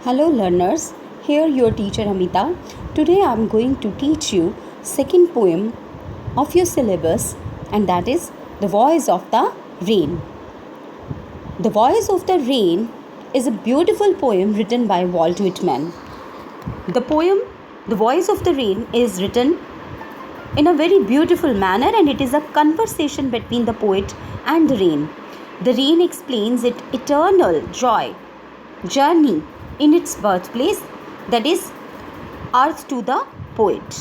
Hello learners, here your teacher Amita. Today I am going to teach you second poem of your syllabus, and that is The Voice of the Rain. The Voice of the Rain is a beautiful poem written by Walt Whitman. The poem The Voice of the Rain is written in a very beautiful manner, and it is a conversation between the poet and the rain. The rain explains its eternal journey in its birthplace, that is earth, to the poet.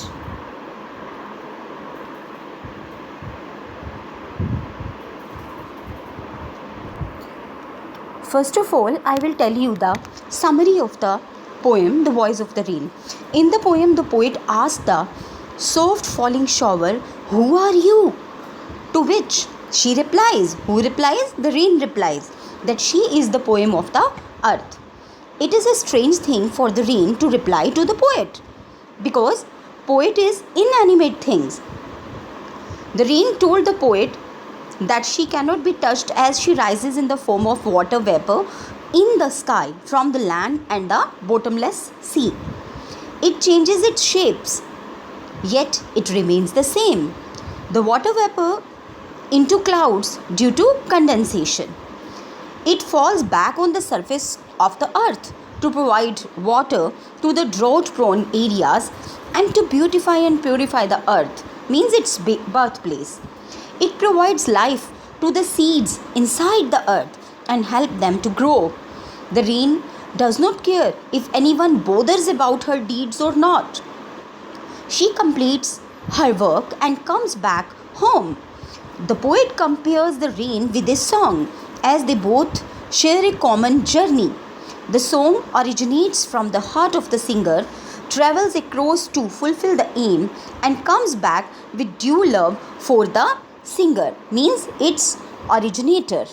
First of all, I will tell you the summary of the poem The Voice of the Rain. In the poem, the poet asks the soft falling shower, "Who are you?" To which she replies. Who replies? The rain replies that she is the poem of the earth. It is a strange thing for the rain to reply to the poet, because poet is inanimate things. The rain told the poet that she cannot be touched as she rises in the form of water vapor in the sky from the land and the bottomless sea. It changes its shapes, yet it remains the same. The water vapor into clouds due to condensation. It falls back on the surface of the earth to provide water to the drought-prone areas and to beautify and purify the earth, means its birthplace. It provides life to the seeds inside the earth and help them to grow. The rain does not care if anyone bothers about her deeds or not. She completes her work and comes back home. The poet compares the rain with a song, as they both share a common journey. The song originates from the heart of the singer, travels across to fulfill the aim, and comes back with due love for the singer, means its originator.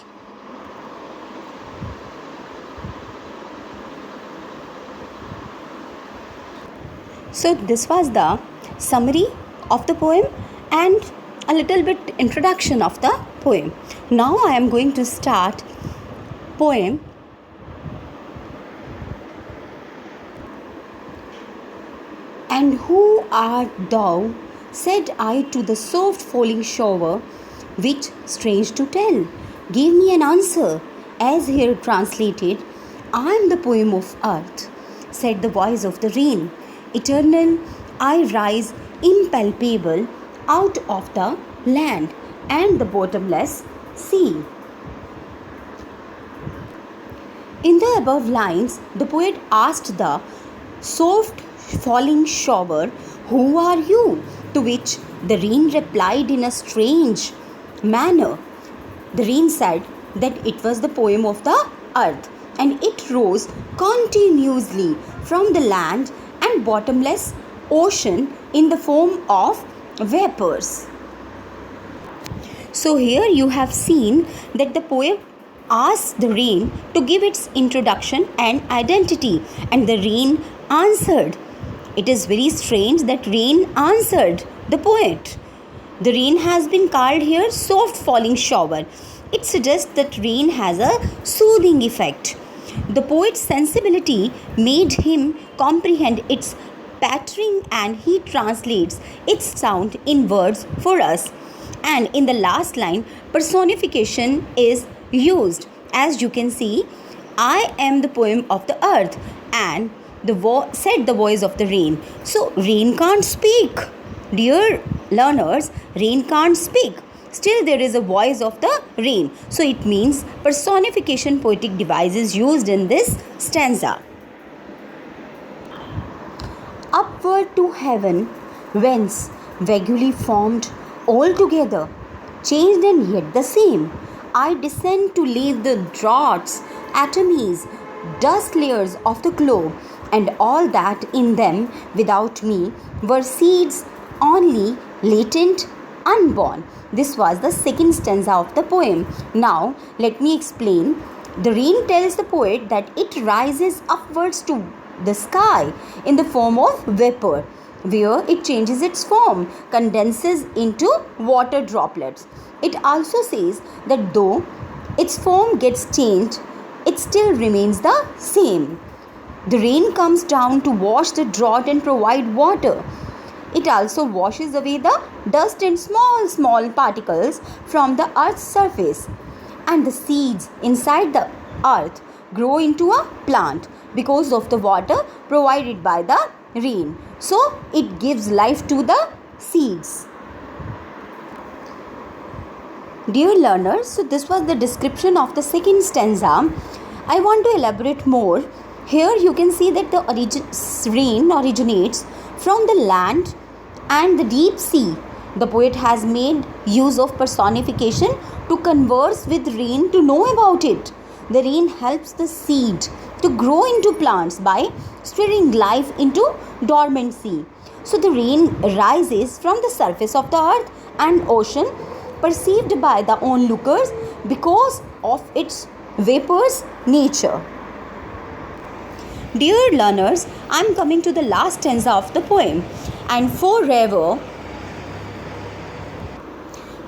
So this was the summary of the poem and a little bit introduction of the poem. Now I am going to start poem. "And who art thou?" said I to the soft falling shower, which, strange to tell, gave me an answer, as here translated, "I am the poem of earth," said the voice of the rain. "Eternal, I rise impalpable out of the land and the bottomless sea." In the above lines, the poet asked the soft falling shower, "Who are you?" To which the rain replied in a strange manner. The rain said that it was the poem of the earth, and it rose continuously from the land and bottomless ocean in the form of vapors. So here you have seen that the poet asked the rain to give its introduction and identity, and the rain answered. It is very strange that rain answered the poet. The rain has been called here soft falling shower. It suggests that rain has a soothing effect. The poet's sensibility made him comprehend its pattering, and he translates its sound in words for us. And in the last line, personification is used. As you can see, "I am the poem of the earth," and said the voice of the rain. So rain can't speak. Dear learners, rain can't speak. Still there is a voice of the rain. So it means personification poetic device is used in this stanza. "Upward to heaven, whence, vaguely formed, altogether, changed and yet the same, I descend to leave the draughts, atomies, dust layers of the globe, and all that in them without me were seeds only, latent, unborn." This was the second stanza of the poem. Now let me explain. The rain tells the poet that it rises upwards to the sky in the form of vapor, where it changes its form, condenses into water droplets. It also says that though its form gets changed, it still remains the same. The rain comes down to wash the drought and provide water. It also washes away the dust and small particles from the earth's surface. And the seeds inside the earth grow into a plant because of the water provided by the rain. So it gives life to the seeds. Dear learners, so this was the description of the second stanza. I want to elaborate more. Here you can see that the rain originates from the land and the deep sea. The poet has made use of personification to converse with rain to know about it. The rain helps the seed to grow into plants by stirring life into dormancy. So the rain rises from the surface of the earth and ocean, perceived by the onlookers because of its vaporous nature. Dear learners, I am coming to the last stanza of the poem. And forever,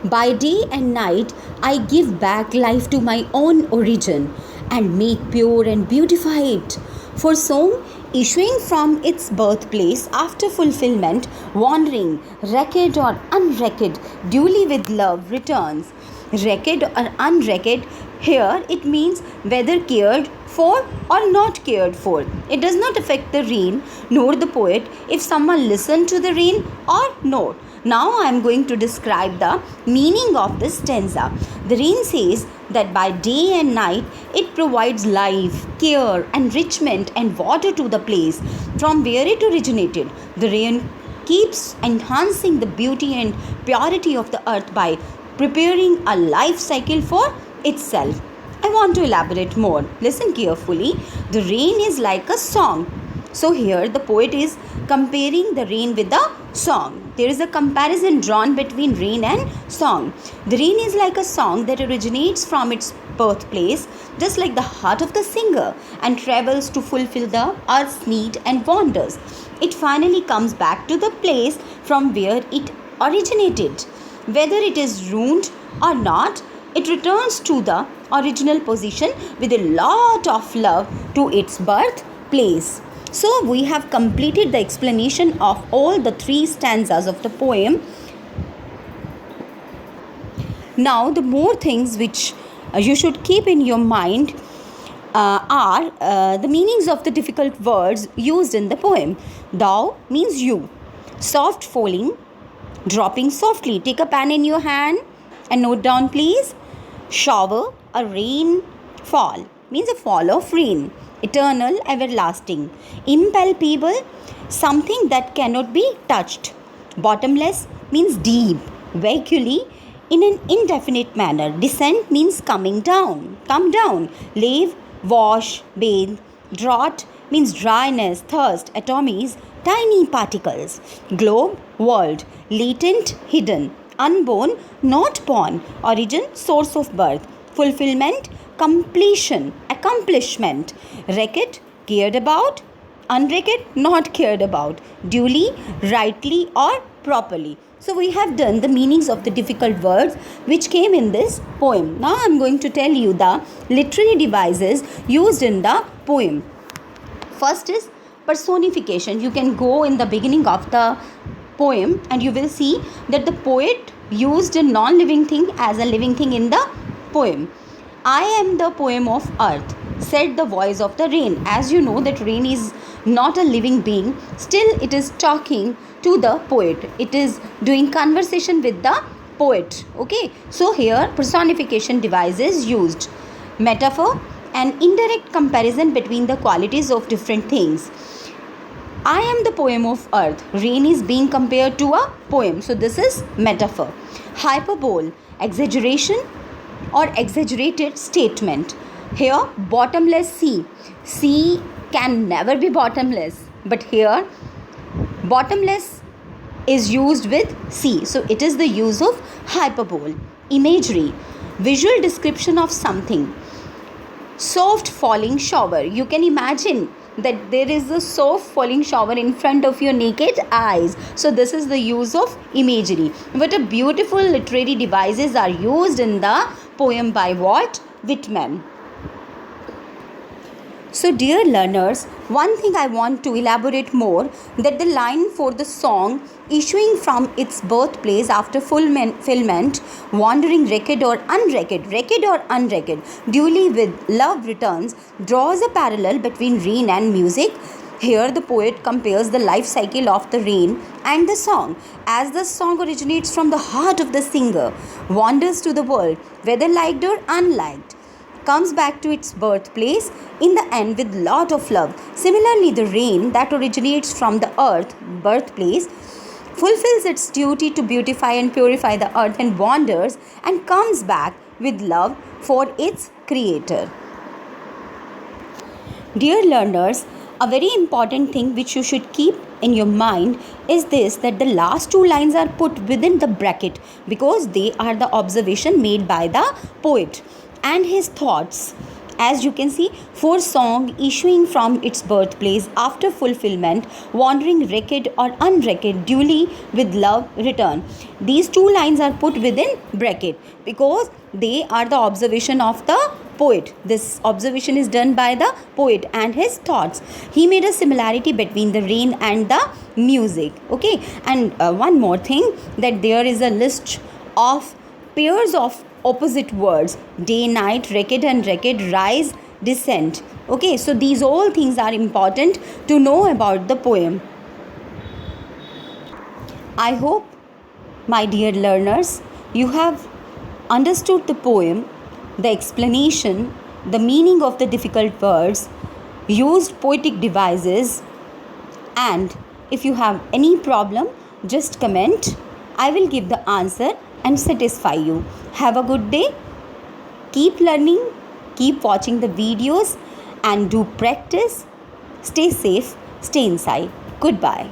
by day and night, I give back life to my own origin and make pure and beautify it. For song, issuing from its birthplace after fulfillment, wandering, wrecked or unwrecked, duly with love returns. Wrecked or unwrecked, here it means whether cared for or not cared for. It does not affect the rain nor the poet if someone listened to the rain or not. Now I am going to describe the meaning of this stanza. The rain says that by day and night it provides life, care, enrichment and water to the place from where it originated. The rain keeps enhancing the beauty and purity of the earth by preparing a life cycle for itself. I want to elaborate more. Listen carefully. The rain is like a song. So here the poet is comparing the rain with the song. There is a comparison drawn between rain and song. The rain is like a song that originates from its birthplace, just like the heart of the singer, and travels to fulfill the earth's need and wanders. It finally comes back to the place from where it originated. Whether it is ruined or not, it returns to the original position with a lot of love to its birthplace. So we have completed the explanation of all the three stanzas of the poem. Now the more things which you should keep in your mind are the meanings of the difficult words used in the poem. Thou means you. Soft falling, dropping softly. Take a pen in your hand and note down please. Shower, a rain fall, means a fall of rain. Eternal, everlasting. Impalpable, something that cannot be touched. Bottomless means deep. Vacuously, in an indefinite manner. Descent means coming down. Come down. Lave, wash, bathe. Drought means dryness, thirst. Atomies, tiny particles. Globe, world. Latent, hidden. Unborn, not born. Origin, source of birth. Fulfillment, completion, accomplishment. Wrecked, cared about. Unwrecked, not cared about. Duly, rightly or properly. So we have done the meanings of the difficult words which came in this poem. Now I am going to tell you the literary devices used in the poem. First is personification. You can go in the beginning of the poem and you will see that the poet used a non-living thing as a living thing in the poem. I am the poem of earth, said the voice of the rain. As you know that rain is not a living being, still it is talking to the poet. It is doing conversation with the poet. Okay, so here personification devices used. Metaphor, an indirect comparison between the qualities of different things. I am the poem of earth. Rain is being compared to a poem. So this is metaphor. Hyperbole, exaggeration or exaggerated statement. Here, bottomless sea. Sea can never be bottomless. But here, bottomless is used with sea. So it is the use of hyperbole. Imagery, visual description of something. Soft falling shower. You can imagine that there is a soft falling shower in front of your naked eyes. So this is the use of imagery. What a beautiful literary devices are used in the poem by Walt Whitman. So, dear learners, one thing I want to elaborate more, that the line for the song issuing from its birthplace after fulfillment, wandering wrecked or unwrecked, duly with love returns, draws a parallel between rain and music. Here, the poet compares the life cycle of the rain and the song. As the song originates from the heart of the singer, wanders to the world, whether liked or unliked, comes back to its birthplace in the end with lot of love. Similarly, the rain that originates from the earth birthplace fulfills its duty to beautify and purify the earth and wanders and comes back with love for its creator. Dear learners, a very important thing which you should keep in your mind is this, that the last two lines are put within the bracket because they are the observation made by the poet and his thoughts. As you can see, for song issuing from its birthplace after fulfillment, wandering wrecked or unwrecked, duly with love return. These two lines are put within bracket because they are the observation of the poet. This observation is done by the poet and his thoughts. He made a similarity between the rain and the music. Okay, and one more thing, that there is a list of pairs of opposite words: day, night, wrecked and wrecked, rise, descent. Okay, so these all things are important to know about the poem. I hope, my dear learners, you have understood the poem, the explanation, the meaning of the difficult words, used poetic devices, and if you have any problem, just comment. I will give the answer and satisfy you. Have a good day. Keep learning, keep watching the videos, and do practice. Stay safe, stay inside. Goodbye.